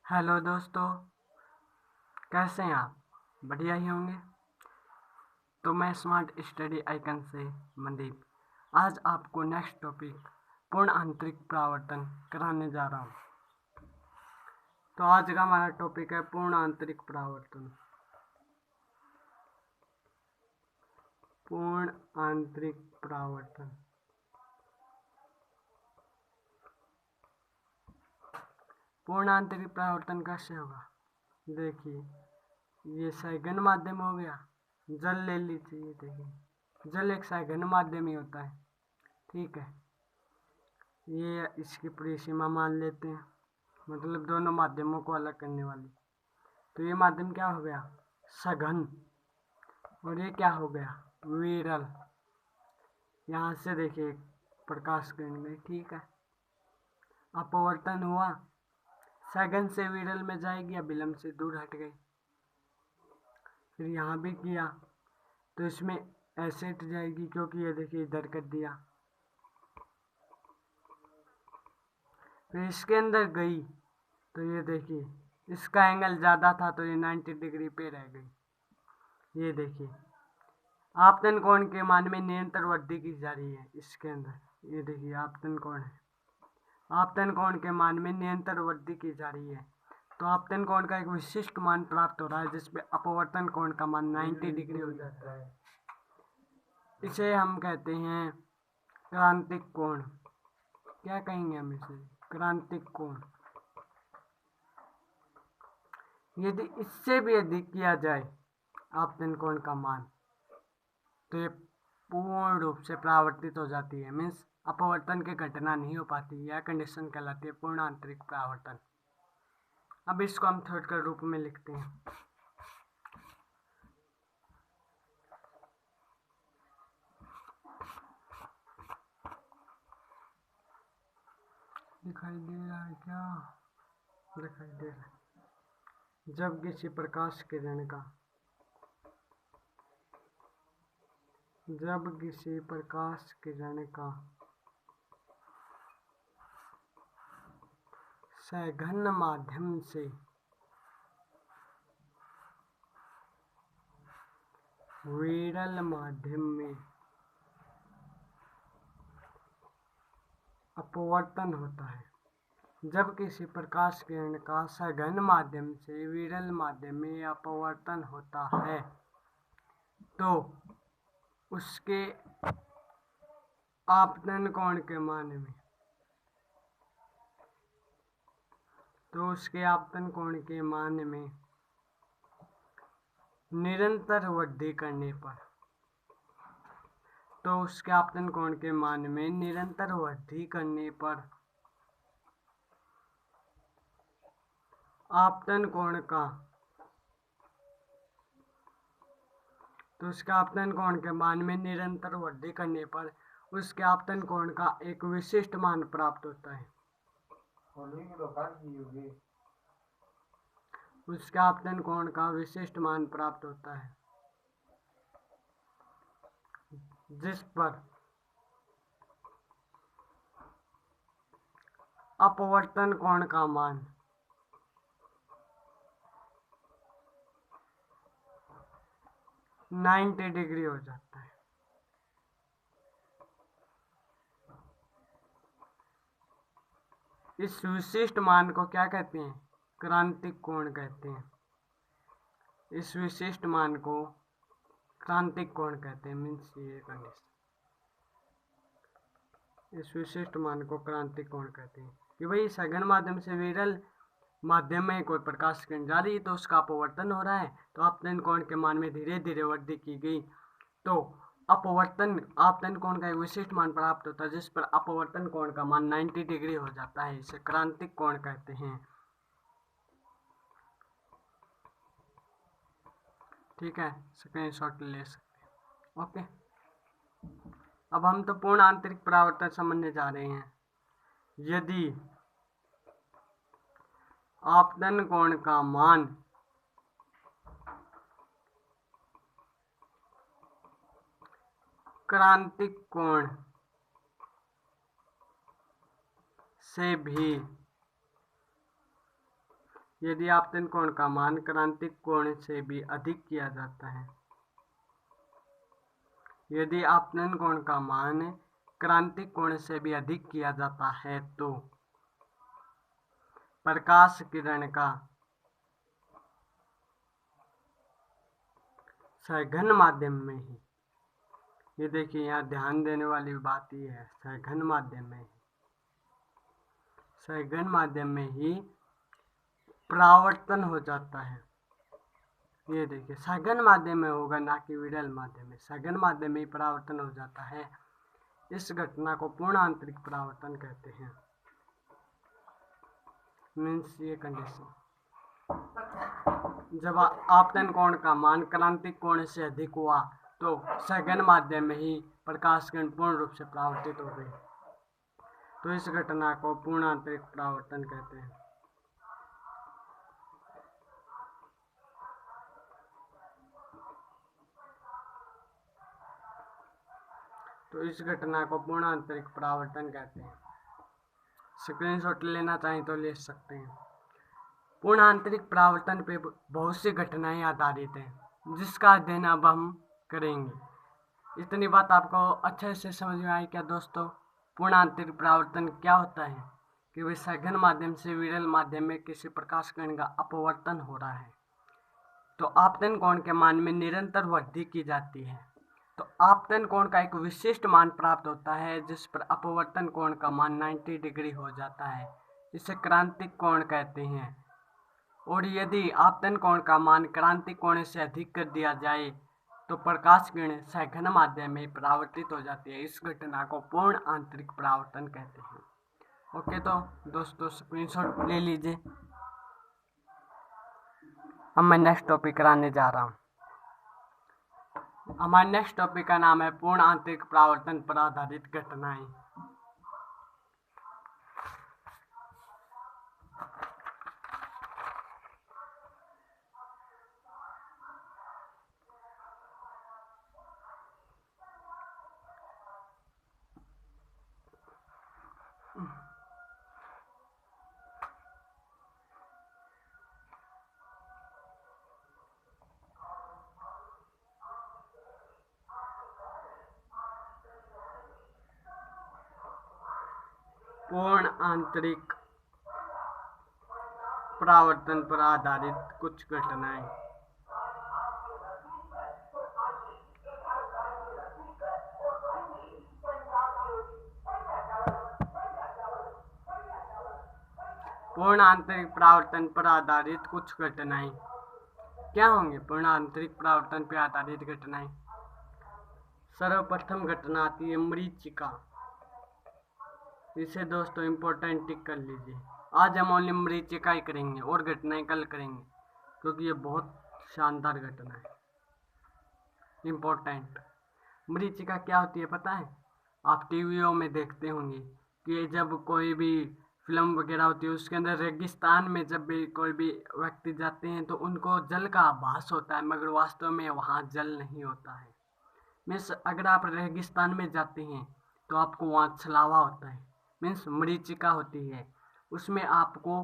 Hello दोस्तों, कैसे हैं आप? बढ़िया ही होंगे। तो मैं स्मार्ट स्टडी आइकन से मनदीप आज आपको नेक्स्ट टॉपिक पूर्ण आंतरिक परावर्तन कराने जा रहा हूँ। तो आज का हमारा टॉपिक है पूर्ण आंतरिक परावर्तन। पूर्ण आंतरिक परावर्तन। पूर्ण आंतरिक परावर्तन कैसे होगा? देखिए, ये सघन माध्यम हो गया। जल ले लीजिए। देखिए, जल एक सघन माध्यम ही होता है। ठीक है, ये इसकी पूरी सीमा मान लेते हैं, मतलब दोनों माध्यमों को अलग करने वाली। तो ये माध्यम क्या हो गया? सघन। और ये क्या हो गया? विरल। यहाँ से देखिए प्रकाश किरण में, ठीक है, अपवर्तन हुआ, सघन से विरल में जाएगी या विलंब से दूर हट गई। फिर यहाँ भी किया तो इसमें ऐसे हट जाएगी, क्योंकि ये देखिए इधर कर दिया। फिर इसके अंदर गई तो ये देखिए इसका एंगल ज़्यादा था तो ये 90 डिग्री पे रह गई। ये देखिए आपतन कोण के मान में निरंतर वृद्धि की जा रही है इसके अंदर। ये देखिए आपतन कोण है, आपतन कोण के मान में निरंतर वृद्धि की जा रही है। तो आपतन कोण का एक विशिष्ट मान प्राप्त हो रहा है जिसपे अपवर्तन कोण का मान 90 डिग्री हो जाता है। इसे हम कहते हैं क्रांतिक कोण। क्या कहेंगे हम इसे? क्रांतिक कोण। यदि इससे भी अधिक किया जाए आपतन कोण का मान तो ये पूर्ण रूप से परावर्तित हो जाती है, मीन्स अपवर्तन की घटना नहीं हो पाती। यह कंडीशन कहलाती है पूर्ण आंतरिक परावर्तन। अब इसको हम थ्योरेटिकल रूप में लिखते हैं। दिखाई दे रहा है क्या? दिखाई दे रहा है। जब किसी प्रकाश किरण का सघन माध्यम से विरल माध्यम में अपवर्तन होता है, जब किसी प्रकाश किरण का सघन माध्यम से विरल माध्यम में अपवर्तन होता है तो उसके आपतन कोण के मान में निरंतर वृद्धि करने पर आपतन कोण का उसके आपतन कोण के मान में निरंतर वृद्धि करने पर उसके आपतन कोण का एक विशिष्ट मान प्राप्त होता है। उसके आपतन कोण का विशिष्ट मान प्राप्त होता है जिस पर अपवर्तन कोण का मान 90 डिग्री हो जाता है। इस विशिष्ट मान को क्या कहते हैं? क्रांतिक कोण कहते हैं। इस विशिष्ट मान को क्रांतिक कोण कहते हैं, मीन्स ये कंडीशन। इस विशिष्ट मान को क्रांतिक कोण कहते हैं कि भाई सघन माध्यम से विरल माध्यम में कोई प्रकाश किरण जा रही है तो उसका अपवर्तन हो रहा है, तो आपतन कोण के मान में धीरे धीरे वृद्धि की गई तो आपतन कोण का एक विशिष्ट मान प्राप्त होता है जिस पर अपवर्तन कोण का मान 90 डिग्री हो जाता है। इसे क्रांतिक कोण कहते हैं। ठीक है, स्क्रीनशॉट ले सकते हैं। ओके, अब हम तो पूर्ण आंतरिक परावर्तन समझने जा रहे हैं। यदि आपतन कोण का मान क्रांतिक कोण से भी यदि आपतन कोण का मान क्रांतिक कोण से भी अधिक किया जाता है, यदि आपतन कोण का मान क्रांतिक कोण से भी अधिक किया जाता है तो प्रकाश किरण का सघन माध्यम में ही, ये देखिए यहाँ ध्यान देने वाली बात ये है, सघन माध्यम में ही, सघन माध्यम में ही परावर्तन हो जाता है। ये देखिए सघन माध्यम में होगा, ना कि विरल माध्यम में। सघन माध्यम में ही परावर्तन हो जाता है। इस घटना को पूर्ण आंतरिक परावर्तन कहते हैं। मीन्स ये कंडीशन, जब आपतन कोण का मान क्रांतिक कोण से अधिक हुआ तो सघन माध्यम में ही प्रकाश किरण पूर्ण रूप से परावर्तित हो गई, तो इस घटना को पूर्ण आंतरिक परावर्तन कहते हैं। तो इस घटना को पूर्ण आंतरिक परावर्तन कहते हैं। स्क्रीनशॉट लेना चाहें तो ले सकते हैं। पूर्ण आंतरिक परावर्तन पे बहुत सी घटनाएं आधारित हैं, जिसका अध्ययन अब हम करेंगे। इतनी बात आपको अच्छे से समझ में आई क्या दोस्तों? पूर्ण आंतरिक परावर्तन क्या होता है कि वे सघन माध्यम से विरल माध्यम में किसी प्रकाश किरण का अपवर्तन हो रहा है, तो आपतन कोण के मान में निरंतर वृद्धि की जाती है। तो आपतन कोण का एक विशिष्ट मान प्राप्त होता है जिस पर अपवर्तन कोण का मान 90 डिग्री हो जाता है, इसे क्रांतिक कोण कहते हैं। और यदि आपतन कोण का मान क्रांतिक कोण से अधिक कर दिया जाए तो प्रकाश किरण सघन माध्यम में परावर्तित हो जाती है। इस घटना को पूर्ण आंतरिक परावर्तन कहते हैं। ओके तो दोस्तों स्क्रीनशॉट ले लीजिए। अब मैं नेक्स्ट टॉपिक कराने जा रहा हूँ। हमारे नेक्स्ट टॉपिक का नाम है पूर्ण आंतरिक परावर्तन पर आधारित घटनाएं। पूर्ण आंतरिक परावर्तन पर आधारित कुछ घटनाएं। पूर्ण आंतरिक परावर्तन पर आधारित कुछ घटनाएं क्या होंगे? पूर्ण आंतरिक परावर्तन पर आधारित घटनाएं, सर्वप्रथम घटना आती है मरीचिका। इसे दोस्तों इम्पोर्टेंट टिक कर लीजिए। आज हम ओनली मरीचिका ही करेंगे और घटनाएं कल करेंगे, क्योंकि ये बहुत शानदार घटना है, इम्पोर्टेंट। मरीचिका क्या होती है पता है? आप टीवियों में देखते होंगे कि जब कोई भी फिल्म वगैरह होती है उसके अंदर रेगिस्तान में जब भी कोई भी व्यक्ति जाते हैं तो उनको जल का आभास होता है, मगर वास्तव में वहाँ जल नहीं होता है। मीन्स अगर आप रेगिस्तान में जाते हैं तो आपको वहाँ छलावा होता है, मीन्स मरीचिका होती है। उसमें आपको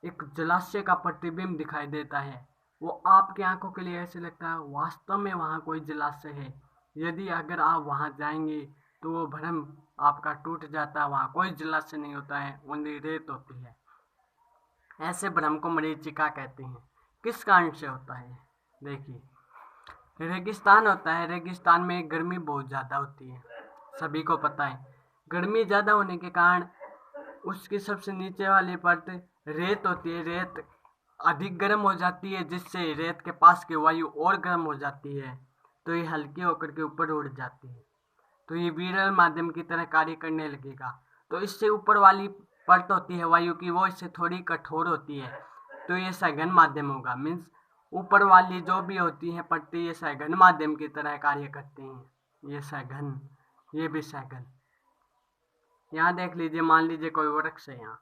एक जलाशय का प्रतिबिंब दिखाई देता है। वो आपकी आंखों के लिए ऐसे लगता है वास्तव में वहाँ कोई जलाशय है। यदि अगर आप वहाँ जाएंगे तो वो भ्रम आपका टूट जाता है, वहाँ कोई जलाशय नहीं होता है, ओनली रेत होती है। ऐसे भ्रम को मरीचिका कहते हैं। किस कारण से होता है? देखिए, रेगिस्तान होता है, रेगिस्तान में गर्मी बहुत ज़्यादा होती है, सभी को पता है। गर्मी ज़्यादा होने के कारण उसकी सबसे नीचे वाली परत रेत होती है, रेत अधिक गर्म हो जाती है, जिससे रेत के पास की वायु और गर्म हो जाती है, तो ये हल्की होकर के ऊपर उड़ जाती है, तो ये विरल माध्यम की तरह कार्य करने लगेगा। तो इससे ऊपर वाली परत होती है वायु की, वो इससे थोड़ी कठोर होती है, तो ये सघन माध्यम होगा। मीन्स ऊपर वाली जो भी होती है परतें, ये सघन माध्यम की तरह कार्य करते हैं। ये सघन, ये भी सघन। यहाँ देख लीजिए, मान लीजिए कोई वृक्ष है, यहाँ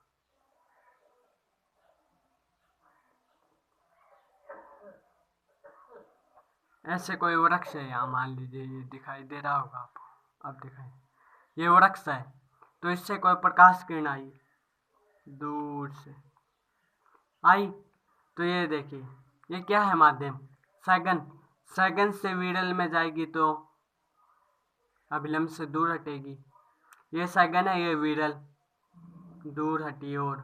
ऐसे कोई वृक्ष है, यहाँ मान लीजिए, ये दिखाई दे रहा होगा आपको, अब दिखाई, ये वृक्ष है। तो इससे कोई प्रकाश किरण आई, दूर से आई, तो ये देखिए, ये क्या है माध्यम, सघन। सघन से विरल में जाएगी तो अभिलंब से दूर हटेगी। ये सघन है, ये विरल, दूर हटी, और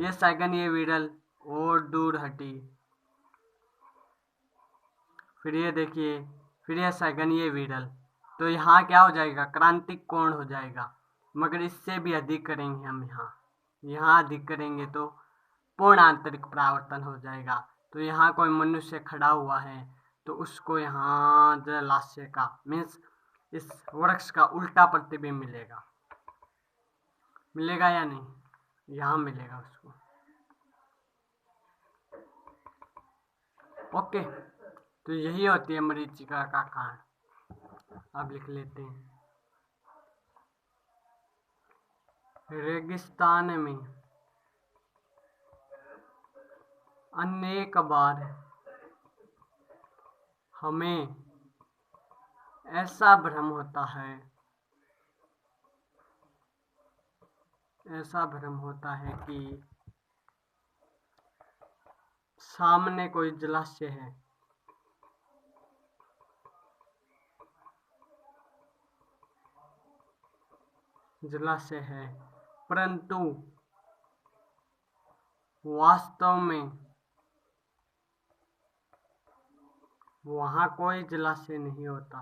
ये सघन, ये विरल, और दूर हटी। फिर ये देखिए, फिर ये सघन, ये विरल, तो यहाँ क्या हो जाएगा, क्रांतिक कोण हो जाएगा। मगर इससे भी अधिक करेंगे हम, यहाँ अधिक करेंगे तो पूर्ण आंतरिक परावर्तन हो जाएगा। तो यहाँ कोई मनुष्य खड़ा हुआ है तो उसको यहाँ जलाशय का मीन्स इस वृक्ष का उल्टा प्रतिबिंब मिलेगा, मिलेगा या नहीं, यहाँ मिलेगा उसको। ओके, तो यही होती है मरीचिका का कारण। अब लिख लेते हैं, रेगिस्तान में अनेक बार हमें ऐसा भ्रम होता है, ऐसा भ्रम होता है कि सामने कोई जलाशय है, जलाशय है, परंतु वास्तव में वहां कोई जलाशय नहीं होता।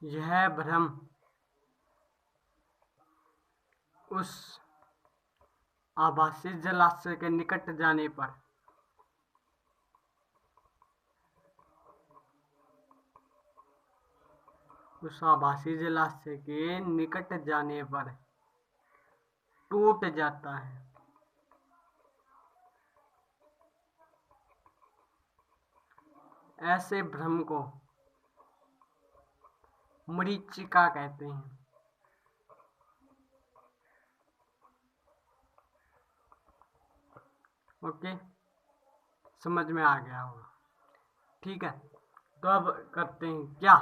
यह भ्रम उस आभासी जलाशय के निकट जाने पर उस आभासी जलाशय के निकट जाने पर टूट जाता है। ऐसे भ्रम को मरीचिका कहते हैं। ओके, समझ में आ गया होगा, ठीक है। तो अब करते हैं क्या,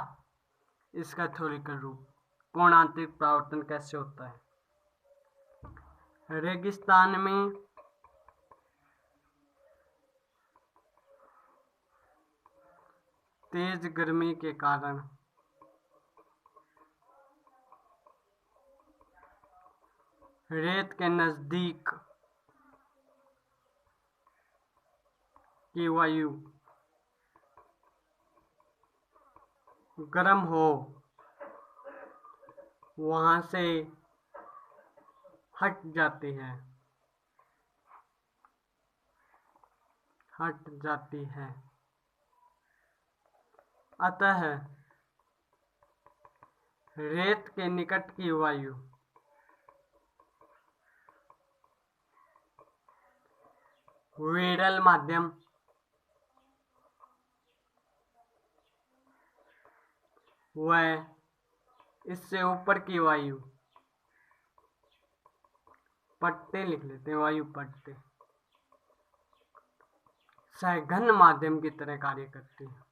इसका थ्योरिकल रूप, पूर्ण आंतरिक परावर्तन कैसे होता है। रेगिस्तान में तेज गर्मी के कारण रेत के नजदीक की वायु गर्म हो, वहां से हट जाती है, हट जाती है। अतः रेत के निकट की वायु विरल माध्यम व इससे ऊपर की वायु, पट्टे लिख लेते हैं, वायु पट्टे, सघन माध्यम की तरह कार्य करती है।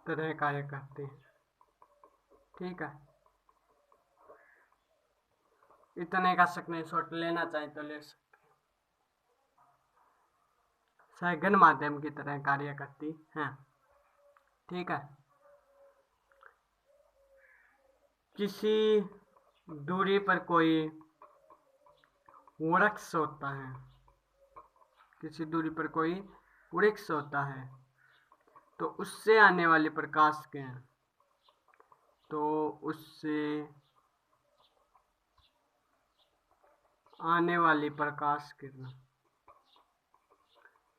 तरह कार्य करते हैं, ठीक है। इतने का स्क्रीनशॉट लेना चाहे तो ले सकते, सघन माध्यम की तरह कार्य करती हैं, ठीक है। किसी दूरी पर कोई वृक्ष होता है, किसी दूरी पर कोई वृक्ष होता है, तो उससे आने वाले प्रकाश किरण, तो उससे आने वाली प्रकाश किरण,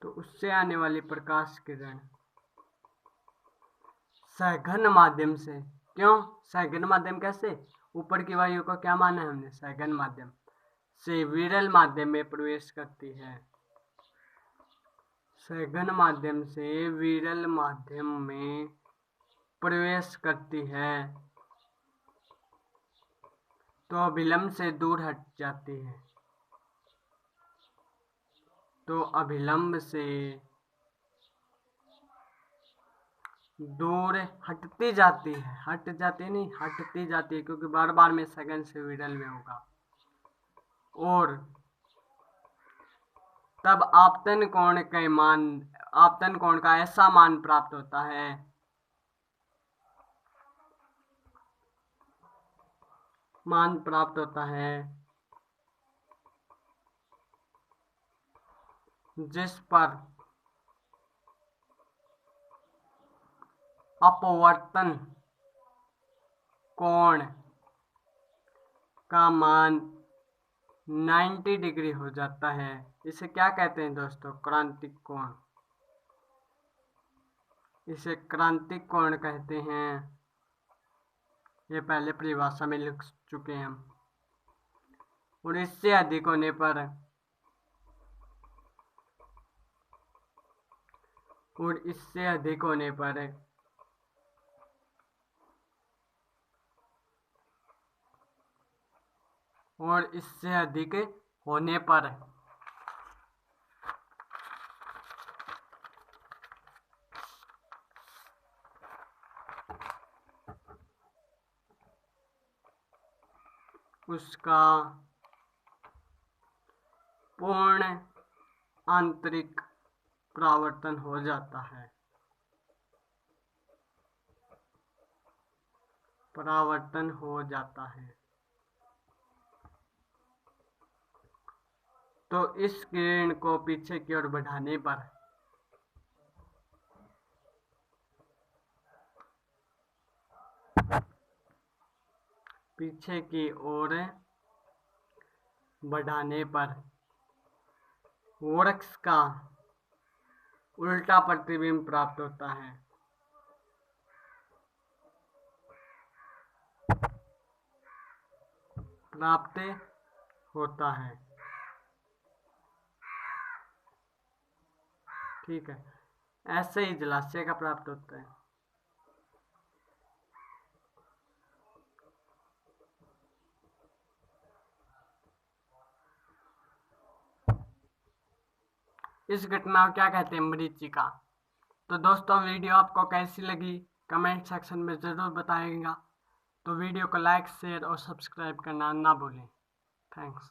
तो उससे आने वाली प्रकाश किरण सघन माध्यम से, क्यों सघन माध्यम, कैसे, ऊपर की वायु को क्या माना है हमने, सघन माध्यम से विरल माध्यम में प्रवेश करती है, सघन माध्यम से विरल माध्यम में प्रवेश करती है, तो अभिलंब से दूर हट जाती है, तो अभिलंब से दूर हटती जाती है, हटती जाती है, क्योंकि बार बार में सेकंड से मिडल में होगा। और तब आपतन कोण का ऐसा मान प्राप्त होता है जिस पर अपवर्तन कोण का मान 90 डिग्री हो जाता है। इसे क्या कहते हैं दोस्तों? क्रांतिक कोण। इसे क्रांतिक कोण कहते हैं। ये पहले परिभाषा में लिख चुके हैं हम। और इससे अधिक होने पर उसका पूर्ण आंतरिक परावर्तन हो जाता है। तो इस किरण को पीछे की ओर बढ़ाने पर वृक्ष का उल्टा प्रतिबिंब प्राप्त होता है। ठीक है, ऐसे ही जलाशय का प्राप्त होता है। इस घटना को क्या कहते हैं? मरीचिका। तो दोस्तों वीडियो आपको कैसी लगी कमेंट सेक्शन में ज़रूर बताइएगा। तो वीडियो को लाइक शेयर और सब्सक्राइब करना ना भूलें। थैंक्स।